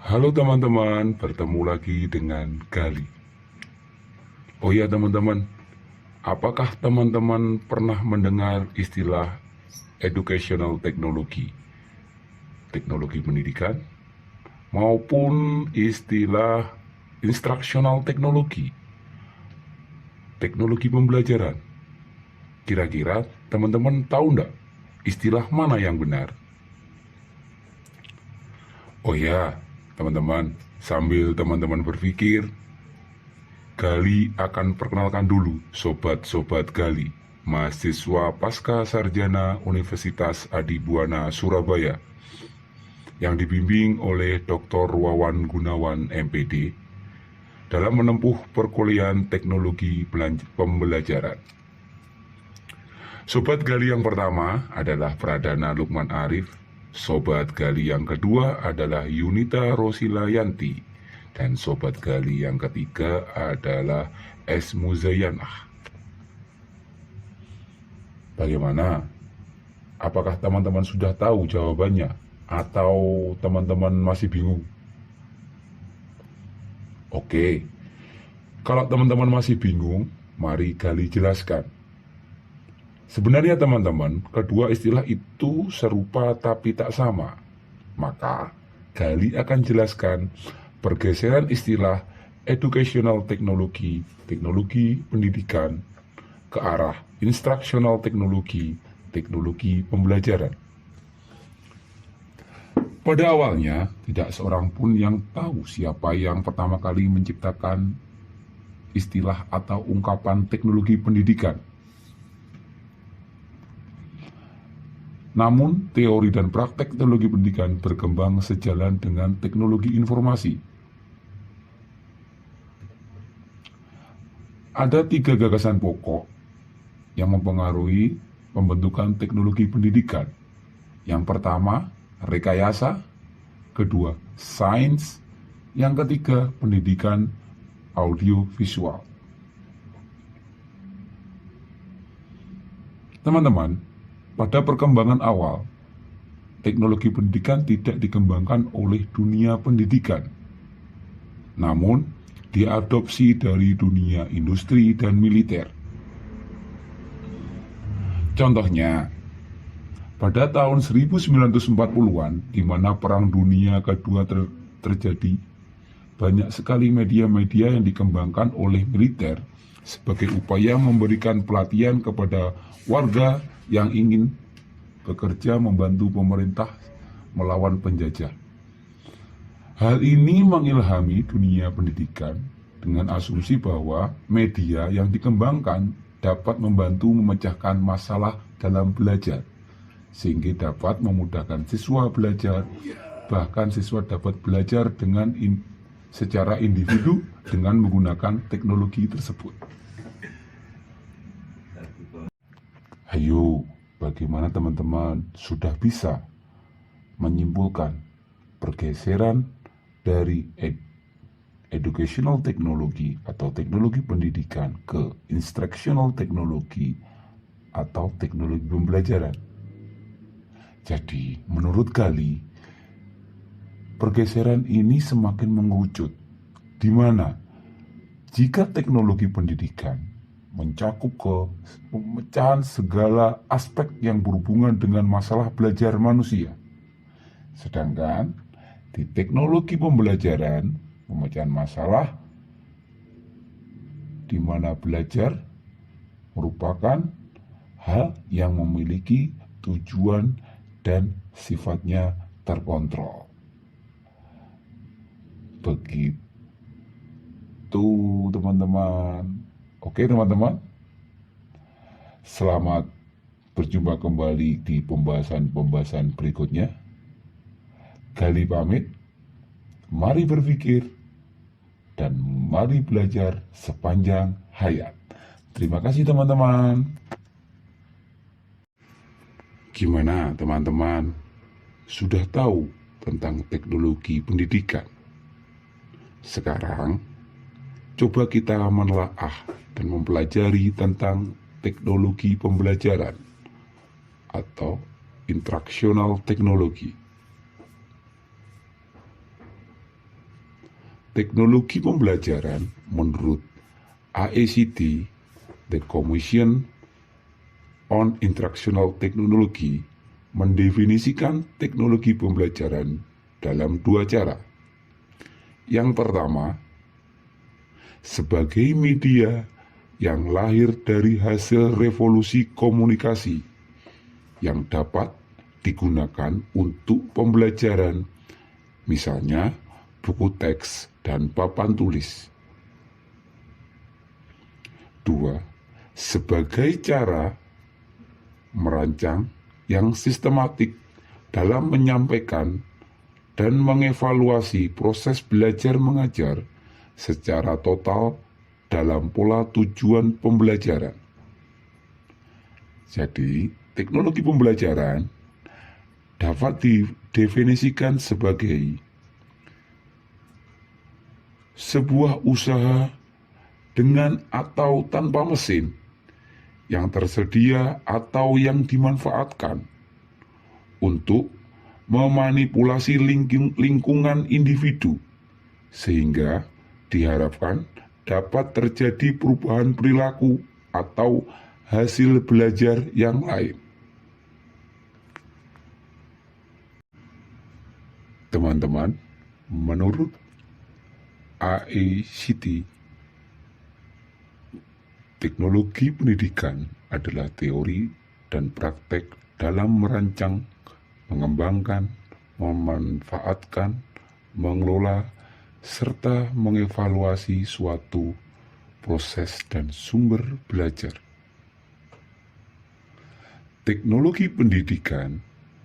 Halo teman-teman, bertemu lagi dengan Gali. Oh ya teman-teman, apakah teman-teman pernah mendengar istilah educational technology, teknologi pendidikan, maupun istilah instructional technology, teknologi pembelajaran? Kira-kira teman-teman tahu nggak istilah mana yang benar? Oh ya, teman-teman, sambil teman-teman berpikir, Gali akan perkenalkan dulu sobat-sobat Gali, mahasiswa Pasca Sarjana Universitas Adibuana Surabaya, yang dibimbing oleh Dr. Wawan Gunawan MPD dalam menempuh perkuliahan teknologi pembelajaran. Sobat Gali yang pertama adalah Pradana Lukman Arif, sobat Gali yang kedua adalah Yunita Rosilayanti, dan sobat Gali yang ketiga adalah S. Muzayanah. Bagaimana? Apakah teman-teman sudah tahu jawabannya? Atau teman-teman masih bingung? Oke, kalau teman-teman masih bingung, mari Gali jelaskan. Sebenarnya teman-teman, kedua istilah itu serupa tapi tak sama. Maka, Gali akan jelaskan pergeseran istilah educational technology, teknologi pendidikan, ke arah instructional technology, teknologi pembelajaran. Pada awalnya, tidak seorang pun yang tahu siapa yang pertama kali menciptakan istilah atau ungkapan teknologi pendidikan. Namun, teori dan praktek teknologi pendidikan berkembang sejalan dengan teknologi informasi. Ada 3 gagasan pokok yang mempengaruhi pembentukan teknologi pendidikan. Yang pertama, rekayasa. Kedua, sains. Yang ketiga, pendidikan audiovisual. Teman-teman, pada perkembangan awal, teknologi pendidikan tidak dikembangkan oleh dunia pendidikan, namun diadopsi dari dunia industri dan militer. Contohnya, pada tahun 1940-an, di mana Perang Dunia Kedua terjadi, banyak sekali media-media yang dikembangkan oleh militer sebagai upaya memberikan pelatihan kepada warga yang ingin bekerja membantu pemerintah melawan penjajah. Hal ini mengilhami dunia pendidikan dengan asumsi bahwa media yang dikembangkan dapat membantu memecahkan masalah dalam belajar, sehingga dapat memudahkan siswa belajar, bahkan siswa dapat belajar dengan secara individu dengan menggunakan teknologi tersebut. Ayo, bagaimana teman-teman sudah bisa menyimpulkan pergeseran dari educational technology atau teknologi pendidikan ke instructional technology atau teknologi pembelajaran? Jadi, menurut Gali, pergeseran ini semakin mengerucut, di mana jika teknologi pendidikan mencakup ke pemecahan segala aspek yang berhubungan dengan masalah belajar manusia, sedangkan di teknologi pembelajaran pemecahan masalah di mana belajar merupakan hal yang memiliki tujuan dan sifatnya terkontrol. Begitu teman-teman. Oke teman-teman, selamat berjumpa kembali di pembahasan-pembahasan berikutnya. Gali pamit, mari berpikir dan mari belajar sepanjang hayat. Terima kasih teman-teman. Gimana teman-teman? Sudah tahu tentang teknologi pendidikan? Sekarang, coba kita menelaah dan mempelajari tentang teknologi pembelajaran atau instructional technology. Teknologi pembelajaran menurut AICT, The Commission on Instructional Technology, mendefinisikan teknologi pembelajaran dalam dua cara. Yang pertama, sebagai media yang lahir dari hasil revolusi komunikasi yang dapat digunakan untuk pembelajaran, misalnya buku teks dan papan tulis. 2. Sebagai cara merancang yang sistematik dalam menyampaikan dan mengevaluasi proses belajar mengajar secara total dalam pola tujuan pembelajaran. Jadi, teknologi pembelajaran dapat didefinisikan sebagai sebuah usaha dengan atau tanpa mesin yang tersedia atau yang dimanfaatkan untuk memanipulasi lingkungan individu sehingga diharapkan dapat terjadi perubahan perilaku atau hasil belajar yang lain. Teman-teman, menurut AICT, teknologi pendidikan adalah teori dan praktek dalam merancang, mengembangkan, memanfaatkan, mengelola, serta mengevaluasi suatu proses dan sumber belajar. Teknologi pendidikan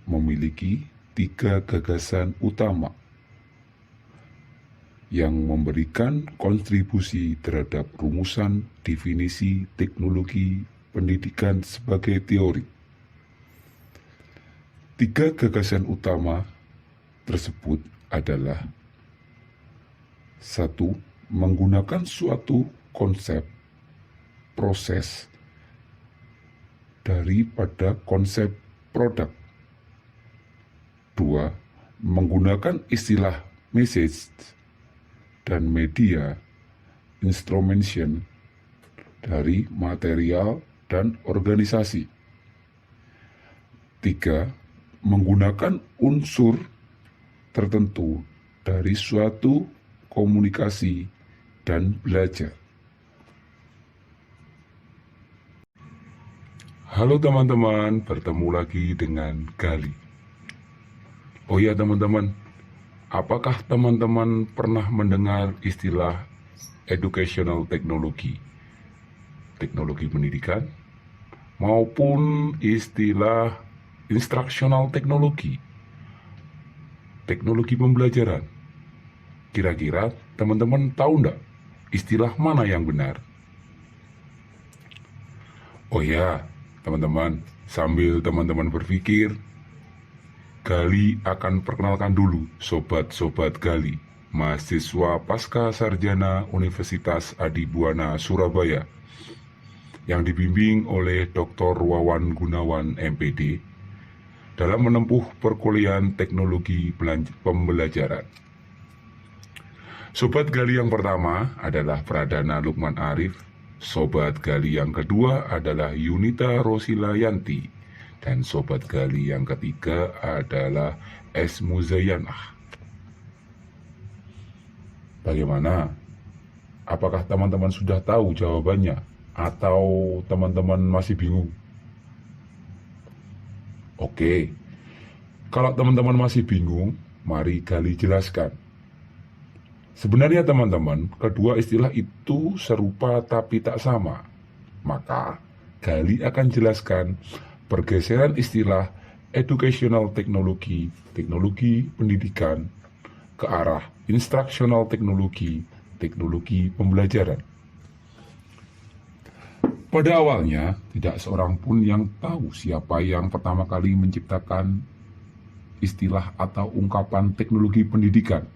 memiliki 3 gagasan utama yang memberikan kontribusi terhadap rumusan definisi teknologi pendidikan sebagai teori. 3 gagasan utama tersebut adalah: 1. Menggunakan suatu konsep, proses, daripada konsep produk. 2. Menggunakan istilah message dan media instrumentation dari material dan organisasi. 3. Menggunakan unsur tertentu dari suatu komunikasi dan belajar. Halo teman-teman, bertemu lagi dengan Gali. Oh ya teman-teman, apakah teman-teman pernah mendengar istilah educational technology, teknologi pendidikan, maupun istilah instructional technology, teknologi pembelajaran? Kira-kira teman-teman tahu enggak istilah mana yang benar? Oh ya, teman-teman, sambil teman-teman berpikir, Gali akan perkenalkan dulu sobat-sobat Gali, mahasiswa Pasca Sarjana Universitas Adibuana Surabaya, yang dibimbing oleh Dr. Wawan Gunawan MPD dalam menempuh perkuliahan teknologi pembelajaran. Sobat Gali yang pertama adalah Pradana Lukman Arif, sobat Gali yang kedua adalah Yunita Rosila Yanti, dan sobat Gali yang ketiga adalah S. Muzayanah. Bagaimana? Apakah teman-teman sudah tahu jawabannya? Atau teman-teman masih bingung? Oke, kalau teman-teman masih bingung, mari Gali jelaskan. Sebenarnya teman-teman, kedua istilah itu serupa tapi tak sama. Maka, Gali akan jelaskan pergeseran istilah educational technology, teknologi pendidikan, ke arah instructional technology, teknologi pembelajaran. Pada awalnya, tidak seorang pun yang tahu siapa yang pertama kali menciptakan istilah atau ungkapan teknologi pendidikan.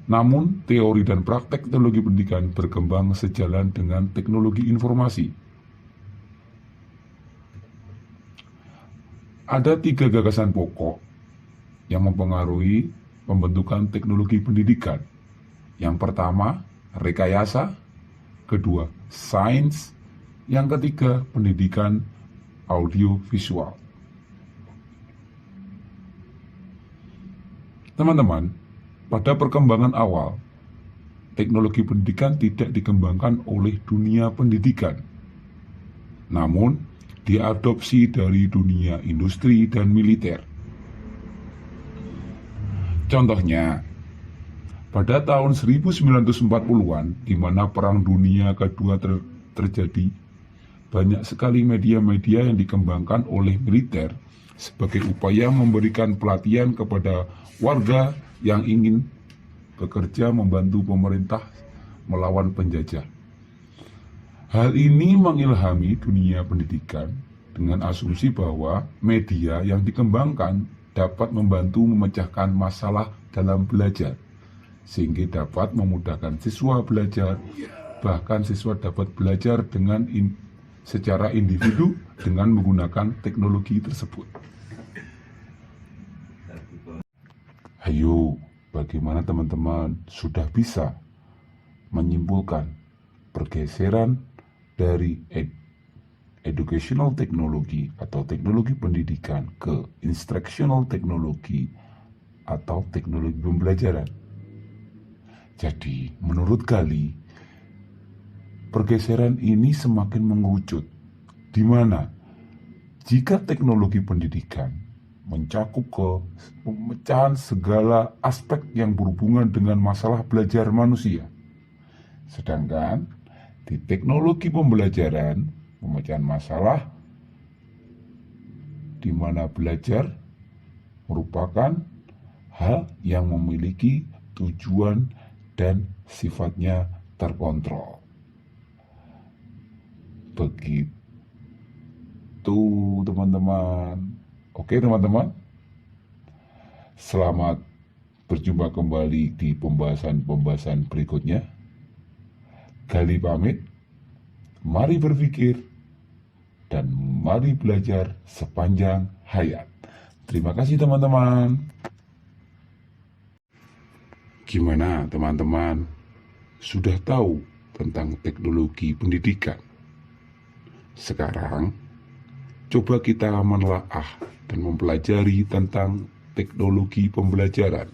Namun, teori dan praktek teknologi pendidikan berkembang sejalan dengan teknologi informasi. Ada 3 gagasan pokok yang mempengaruhi pembentukan teknologi pendidikan. Yang pertama, rekayasa. Kedua, sains. Yang ketiga, pendidikan audiovisual. Teman-teman, pada perkembangan awal, teknologi pendidikan tidak dikembangkan oleh dunia pendidikan, namun diadopsi dari dunia industri dan militer. Contohnya, pada tahun 1940-an, di mana Perang Dunia Kedua terjadi, banyak sekali media-media yang dikembangkan oleh militer sebagai upaya memberikan pelatihan kepada warga yang ingin bekerja membantu pemerintah melawan penjajah. Hal ini mengilhami dunia pendidikan dengan asumsi bahwa media yang dikembangkan dapat membantu memecahkan masalah dalam belajar, sehingga dapat memudahkan siswa belajar. Bahkan siswa dapat belajar dengan secara individu dengan menggunakan teknologi tersebut. Ayo, bagaimana teman-teman sudah bisa menyimpulkan pergeseran dari educational technology atau teknologi pendidikan ke instructional technology atau teknologi pembelajaran? Jadi, menurut Gali, pergeseran ini semakin mengerucut, di mana jika teknologi pendidikan mencakup ke pemecahan segala aspek yang berhubungan dengan masalah belajar manusia, sedangkan di teknologi pembelajaran, pemecahan masalah di mana belajar merupakan hal yang memiliki tujuan dan sifatnya terkontrol. Begitu teman-teman. Oke teman-teman, selamat berjumpa kembali di pembahasan berikutnya. Gali pamit, mari berpikir dan mari belajar sepanjang hayat. Terima kasih teman-teman. Gimana teman-teman? Sudah tahu tentang teknologi pendidikan? Sekarang, coba kita menelaah dan mempelajari tentang teknologi pembelajaran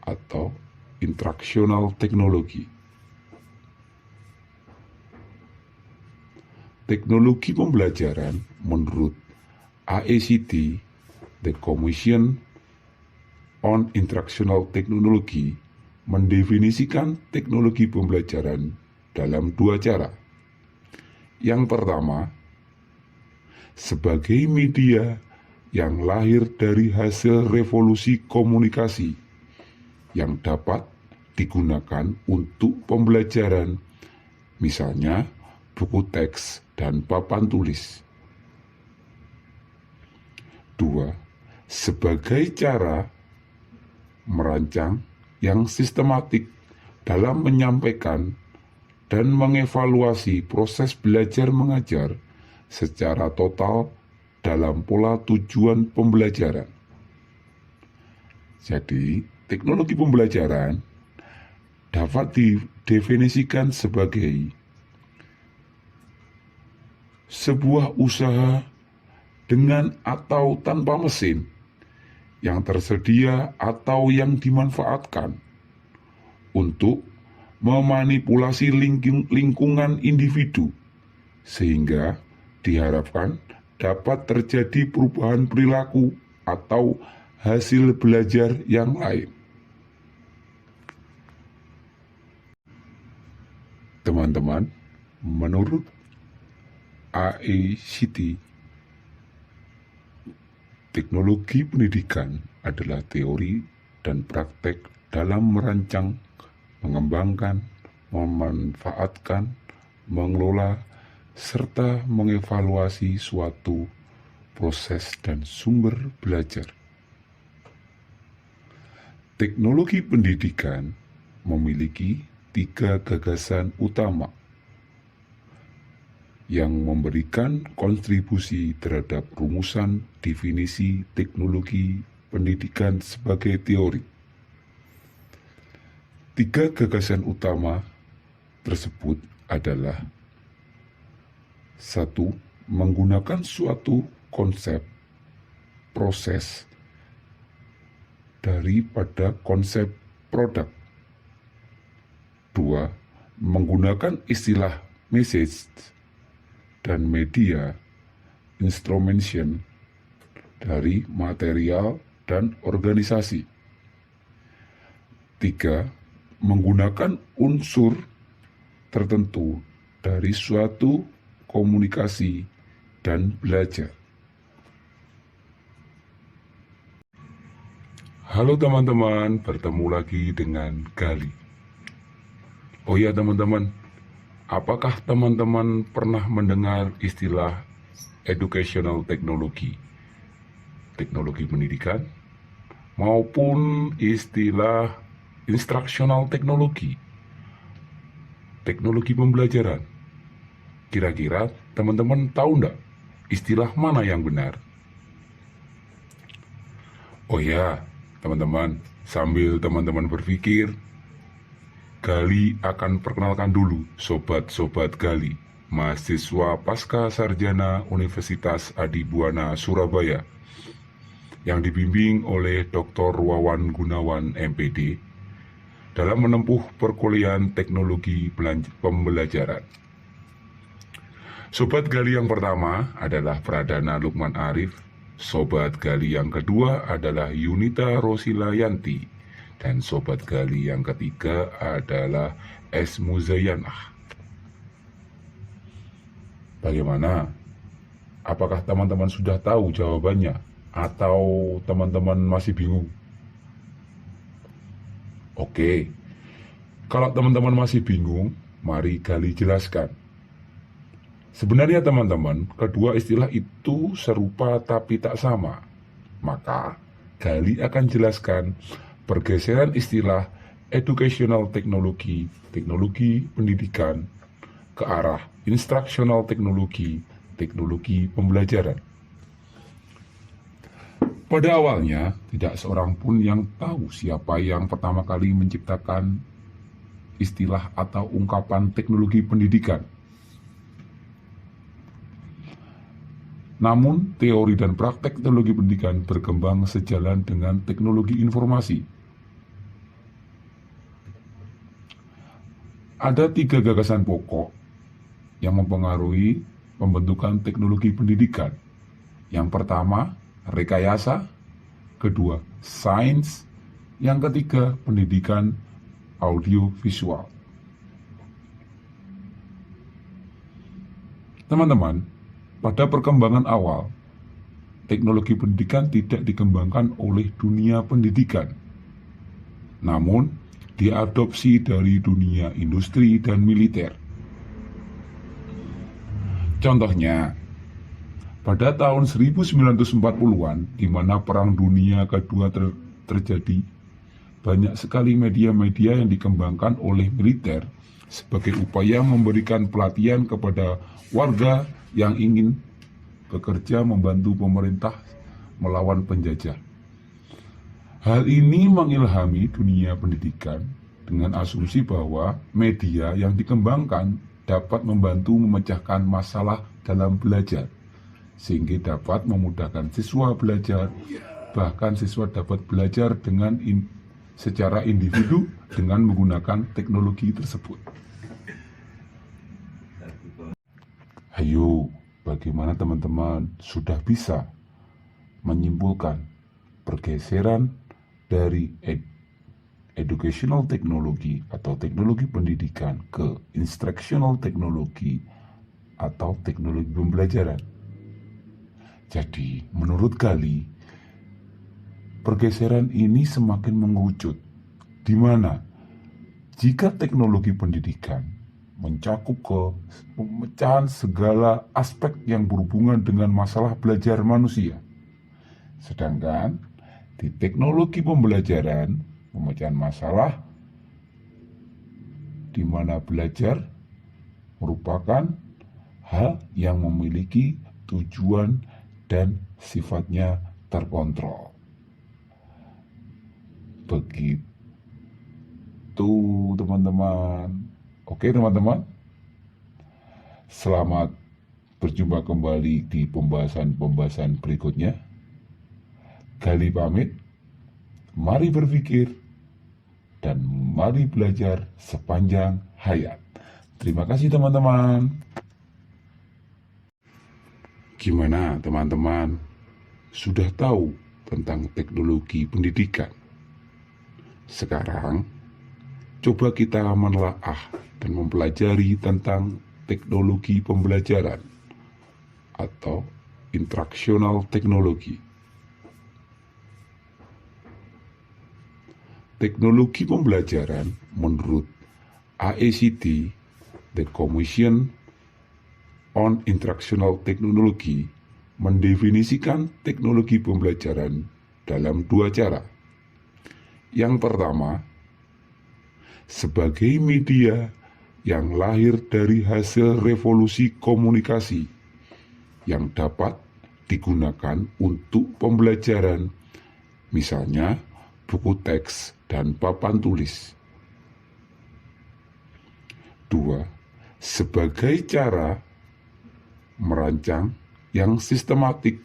atau instructional technology. Teknologi pembelajaran menurut AICTE, The Commission on Instructional Technology, mendefinisikan teknologi pembelajaran dalam dua cara. Yang pertama, sebagai media yang lahir dari hasil revolusi komunikasi yang dapat digunakan untuk pembelajaran, misalnya buku teks dan papan tulis. 2. Sebagai cara merancang yang sistematik dalam menyampaikan dan mengevaluasi proses belajar mengajar secara total dalam pola tujuan pembelajaran. Jadi, teknologi pembelajaran dapat didefinisikan sebagai sebuah usaha dengan atau tanpa mesin yang tersedia atau yang dimanfaatkan untuk memanipulasi lingkungan individu, sehingga diharapkan dapat terjadi perubahan perilaku atau hasil belajar yang lain. Teman-teman, menurut AICTE, teknologi pendidikan adalah teori dan praktek dalam merancang, mengembangkan, memanfaatkan, mengelola, serta mengevaluasi suatu proses dan sumber belajar. Teknologi pendidikan memiliki 3 gagasan utama yang memberikan kontribusi terhadap rumusan definisi teknologi pendidikan sebagai teori. Tiga gagasan utama tersebut adalah: satu, menggunakan suatu konsep, proses daripada konsep produk. Dua, menggunakan istilah message dan media instrumentation dari material dan organisasi. Tiga, menggunakan unsur tertentu dari suatu komunikasi dan belajar. Halo teman-teman, bertemu lagi dengan Gali. Oh ya teman-teman, apakah teman-teman pernah mendengar istilah educational technology, teknologi pendidikan, maupun istilah instructional technology, teknologi pembelajaran? Kira-kira teman-teman tahu enggak istilah mana yang benar? Oh ya, teman-teman, sambil teman-teman berpikir, Gali akan perkenalkan dulu sobat-sobat Gali, mahasiswa Pasca Sarjana Universitas Adibuana Surabaya, yang dibimbing oleh Dr. Wawan Gunawan MPD dalam menempuh perkuliahan teknologi pembelajaran. Sobat Gali yang pertama adalah Pradana Lukman Arif, sobat Gali yang kedua adalah Yunita Rosila Yanti, dan sobat Gali yang ketiga adalah S. Muzayanah. Bagaimana? Apakah teman-teman sudah tahu jawabannya? Atau teman-teman masih bingung? Oke, kalau teman-teman masih bingung, mari Gali jelaskan. Sebenarnya teman-teman, kedua istilah itu serupa tapi tak sama. Maka, Gali akan jelaskan pergeseran istilah educational technology, teknologi pendidikan, ke arah instructional technology, teknologi pembelajaran. Pada awalnya, tidak seorang pun yang tahu siapa yang pertama kali menciptakan istilah atau ungkapan teknologi pendidikan. Namun, teori dan praktek teknologi pendidikan berkembang sejalan dengan teknologi informasi. Ada tiga gagasan pokok yang mempengaruhi pembentukan teknologi pendidikan. Yang pertama, rekayasa. Kedua, sains. Yang ketiga, pendidikan audiovisual. Teman-teman, pada perkembangan awal, teknologi pendidikan tidak dikembangkan oleh dunia pendidikan, namun diadopsi dari dunia industri dan militer. Contohnya, pada tahun 1940-an, di mana Perang Dunia Kedua terjadi, banyak sekali media-media yang dikembangkan oleh militer sebagai upaya memberikan pelatihan kepada warga yang ingin bekerja membantu pemerintah melawan penjajah. Hal ini mengilhami dunia pendidikan dengan asumsi bahwa media yang dikembangkan dapat membantu memecahkan masalah dalam belajar, sehingga dapat memudahkan siswa belajar, bahkan siswa dapat belajar dengan secara individu dengan menggunakan teknologi tersebut. Ayo, bagaimana teman-teman sudah bisa menyimpulkan pergeseran dari educational technology atau teknologi pendidikan ke instructional technology atau teknologi pembelajaran? Jadi, menurut Gali, pergeseran ini semakin mengerucut, di mana jika teknologi pendidikan mencakup ke pemecahan segala aspek yang berhubungan dengan masalah belajar manusia, sedangkan di teknologi pembelajaran, pemecahan masalah di mana belajar merupakan hal yang memiliki tujuan dan sifatnya terkontrol. Begitu. itu teman-teman. Oke teman-teman, selamat berjumpa kembali di pembahasan-pembahasan berikutnya. Gali pamit, mari berpikir dan mari belajar sepanjang hayat. Terima kasih teman-teman. Gimana teman-teman? Sudah tahu tentang teknologi pendidikan? Sekarang, coba kita menelaah dan mempelajari tentang teknologi pembelajaran atau instructional technology. Teknologi pembelajaran menurut AICTE, The Commission on Instructional Technology, mendefinisikan teknologi pembelajaran dalam dua cara. Yang pertama, sebagai media yang lahir dari hasil revolusi komunikasi yang dapat digunakan untuk pembelajaran, misalnya buku teks dan papan tulis. Dua, sebagai cara merancang yang sistematik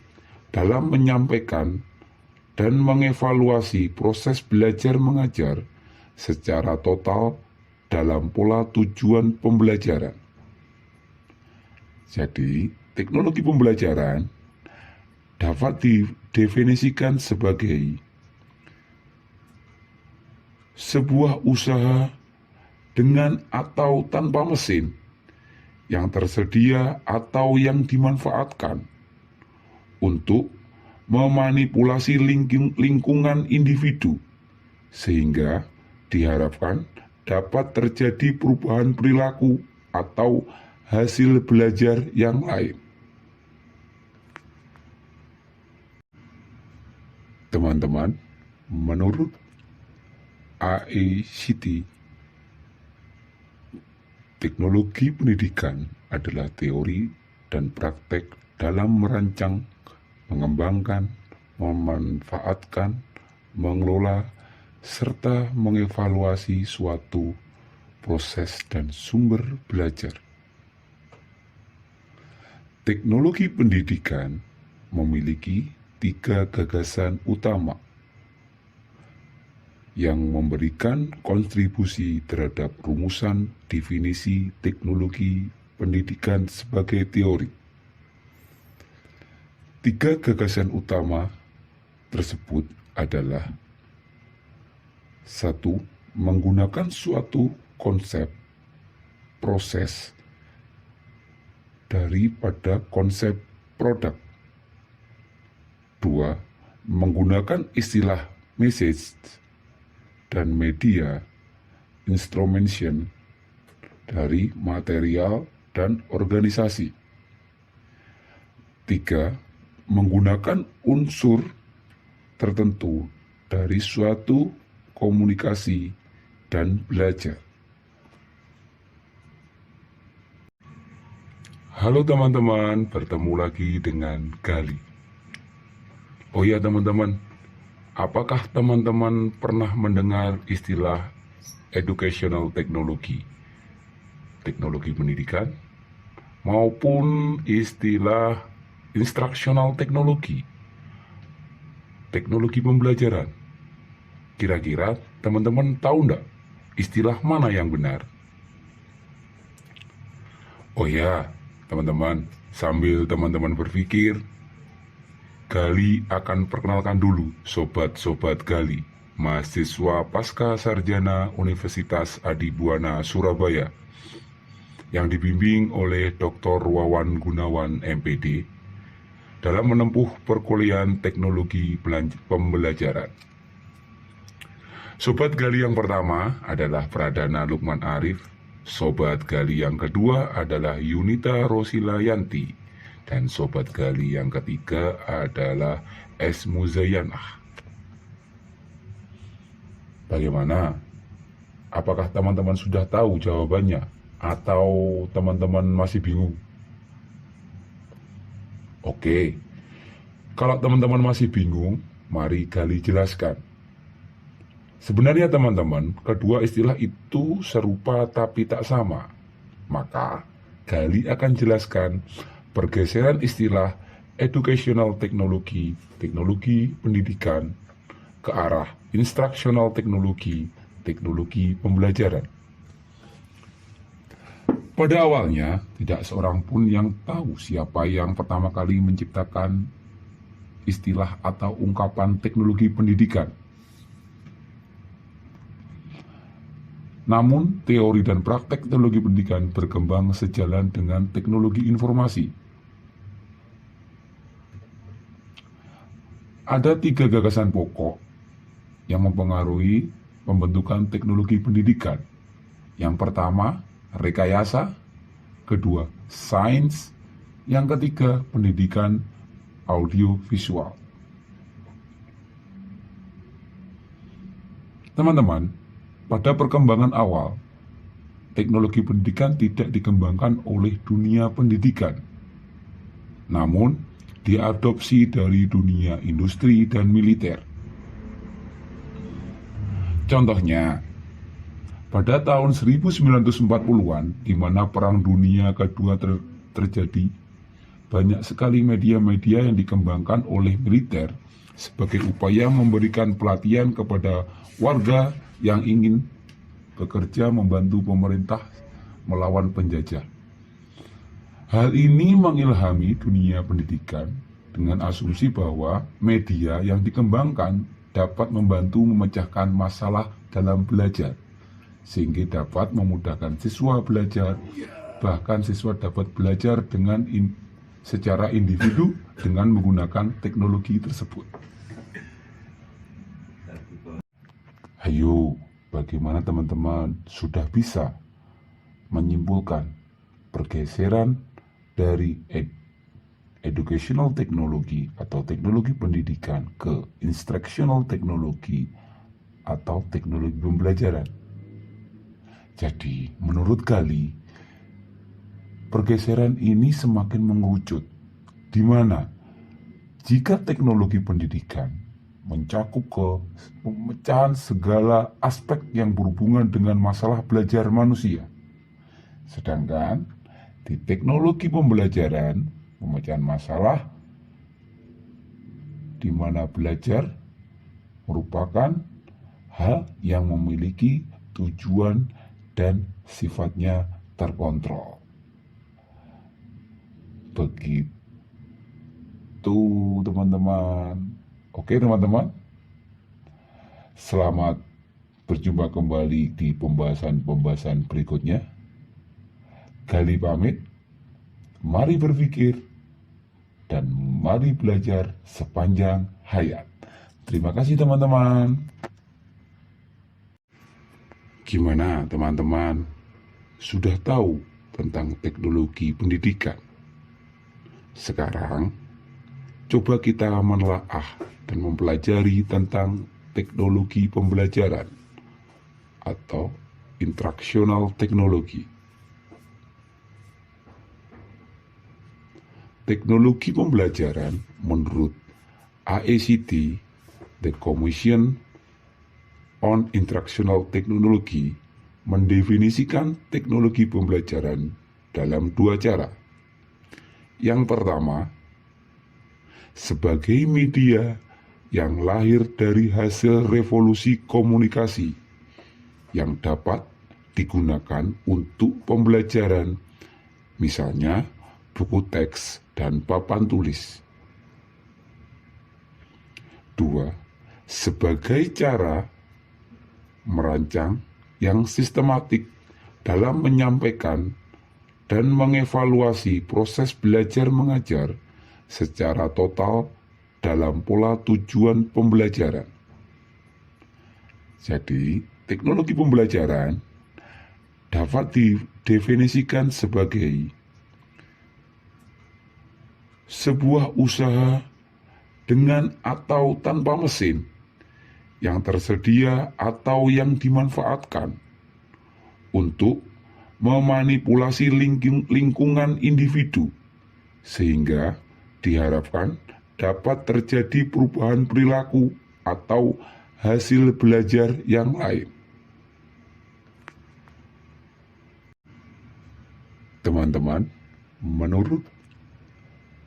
dalam menyampaikan dan mengevaluasi proses belajar mengajar secara total dalam pola tujuan pembelajaran. Jadi, teknologi pembelajaran dapat didefinisikan sebagai sebuah usaha dengan atau tanpa mesin yang tersedia atau yang dimanfaatkan untuk memanipulasi lingkungan individu sehingga diharapkan dapat terjadi perubahan perilaku atau hasil belajar yang lain. Teman-teman, menurut AICTE, teknologi pendidikan adalah teori dan praktek dalam merancang, mengembangkan, memanfaatkan, mengelola, serta mengevaluasi suatu proses dan sumber belajar. Teknologi pendidikan memiliki 3 gagasan utama yang memberikan kontribusi terhadap rumusan definisi teknologi pendidikan sebagai teori. 3 gagasan utama tersebut adalah: 1. Menggunakan suatu konsep, proses daripada konsep produk. 2. Menggunakan istilah message dan media instrumentation dari material dan organisasi. 3. Menggunakan unsur tertentu dari suatu komunikasi dan belajar. Halo teman-teman, bertemu lagi dengan Gali. Oh ya teman-teman, apakah teman-teman pernah mendengar istilah educational technology, teknologi pendidikan, maupun istilah instructional technology, teknologi pembelajaran? Kira-kira teman-teman tahu enggak istilah mana yang benar? Oh ya, teman-teman, sambil teman-teman berpikir, Gali akan perkenalkan dulu sobat-sobat Gali, mahasiswa Pasca Sarjana Universitas Adibuana Surabaya, yang dibimbing oleh Dr. Wawan Gunawan MPD dalam menempuh perkuliahan teknologi pembelajaran. Sobat Gali yang pertama adalah Pradana Lukman Arif, sobat Gali yang kedua adalah Yunita Rosilayanti, dan sobat Gali yang ketiga adalah S. Muzayanah. Bagaimana? Apakah teman-teman sudah tahu jawabannya? Atau teman-teman masih bingung? Oke, kalau teman-teman masih bingung, mari Gali jelaskan. Sebenarnya teman-teman, kedua istilah itu serupa tapi tak sama. Maka, Gali akan jelaskan pergeseran istilah educational technology, teknologi pendidikan, ke arah instructional technology, teknologi pembelajaran. Pada awalnya, tidak seorang pun yang tahu siapa yang pertama kali menciptakan istilah atau ungkapan teknologi pendidikan. Namun, teori dan praktek teknologi pendidikan berkembang sejalan dengan teknologi informasi. Ada 3 gagasan pokok yang mempengaruhi pembentukan teknologi pendidikan. Yang pertama, rekayasa. Kedua, sains. Yang ketiga, pendidikan audiovisual. Teman-teman, pada perkembangan awal, teknologi pendidikan tidak dikembangkan oleh dunia pendidikan, namun diadopsi dari dunia industri dan militer. Contohnya, pada tahun 1940-an, di mana Perang Dunia Kedua terjadi, banyak sekali media-media yang dikembangkan oleh militer sebagai upaya memberikan pelatihan kepada warga yang ingin bekerja membantu pemerintah melawan penjajah. Hal ini mengilhami dunia pendidikan dengan asumsi bahwa media yang dikembangkan dapat membantu memecahkan masalah dalam belajar, sehingga dapat memudahkan siswa belajar, bahkan siswa dapat belajar dengan secara individu dengan menggunakan teknologi tersebut. Hayo, bagaimana teman-teman sudah bisa menyimpulkan pergeseran dari educational technology atau teknologi pendidikan ke instructional technology atau teknologi pembelajaran? Jadi, menurut Gali, pergeseran ini semakin mengerucut, di mana jika teknologi pendidikan mencakup ke pemecahan segala aspek yang berhubungan dengan masalah belajar manusia, sedangkan di teknologi pembelajaran, pemecahan masalah di mana belajar merupakan hal yang memiliki tujuan dan sifatnya terkontrol. Begitu teman-teman. Oke teman-teman, selamat berjumpa kembali di pembahasan-pembahasan berikutnya. Gali pamit, mari berpikir dan mari belajar sepanjang hayat. Terima kasih teman-teman. Gimana teman-teman? Sudah tahu tentang teknologi pendidikan? Sekarang, coba kita menelaah dan mempelajari tentang teknologi pembelajaran atau instructional technology. Teknologi pembelajaran menurut AICTE, The Commission on Instructional Technology, mendefinisikan teknologi pembelajaran dalam 2 cara. Yang pertama, sebagai media yang lahir dari hasil revolusi komunikasi yang dapat digunakan untuk pembelajaran, misalnya buku teks dan papan tulis. 2. Sebagai cara merancang yang sistematik dalam menyampaikan dan mengevaluasi proses belajar mengajar secara total dalam pola tujuan pembelajaran. Jadi, teknologi pembelajaran dapat didefinisikan sebagai sebuah usaha dengan atau tanpa mesin yang tersedia atau yang dimanfaatkan untuk memanipulasi lingkungan individu, sehingga diharapkan dapat terjadi perubahan perilaku atau hasil belajar yang lain. Teman-teman, menurut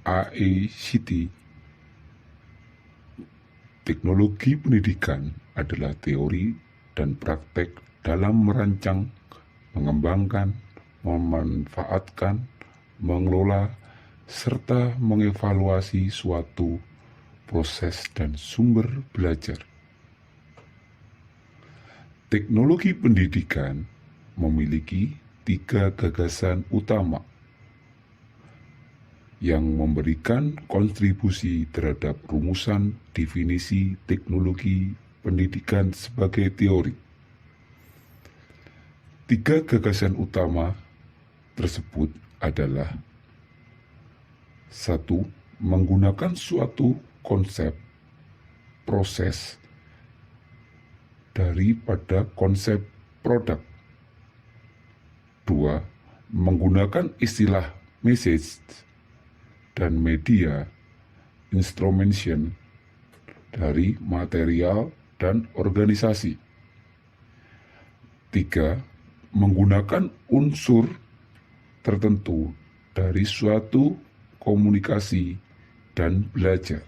AICTE, teknologi pendidikan adalah teori dan praktek dalam merancang, mengembangkan, memanfaatkan, mengelola, serta mengevaluasi suatu proses dan sumber belajar. Teknologi pendidikan memiliki 3 gagasan utama yang memberikan kontribusi terhadap rumusan definisi teknologi pendidikan sebagai teori. 3 gagasan utama tersebut adalah: 1. Menggunakan suatu konsep, proses, daripada konsep produk. 2. Menggunakan istilah message dan media instrumentation dari material dan organisasi. 3. Menggunakan unsur tertentu dari suatu komunikasi dan belajar.